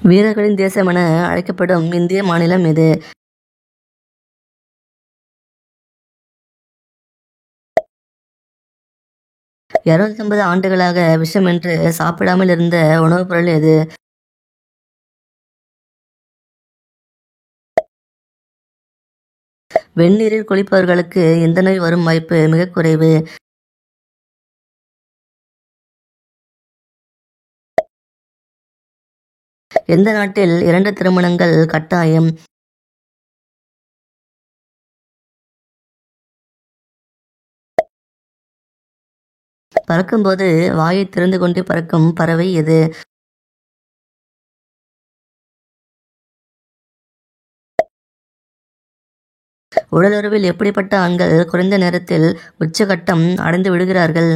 வீரர்களின் தேசம் என அழைக்கப்படும் இந்திய மாநிலம் எது? 250 ஆண்டுகளாக விஷம் என்று சாப்பிடாமல் இருந்த உணவுப் பொருள் எது? வெந்நீரில் குளிப்பவர்களுக்கு எந்த நோய் வரும் வாய்ப்பு மிகக் குறைவு? எந்த நாட்டில் 2 திருமணங்கள் கட்டாயம்? பறக்கும்போது வாயைத் திறந்து கொண்டே பறக்கும் பறவை எது? உடலுறவில் எப்படிப்பட்ட ஆண்கள் குறைந்த நேரத்தில் உச்சகட்டம் அடைந்து விடுகிறார்கள்?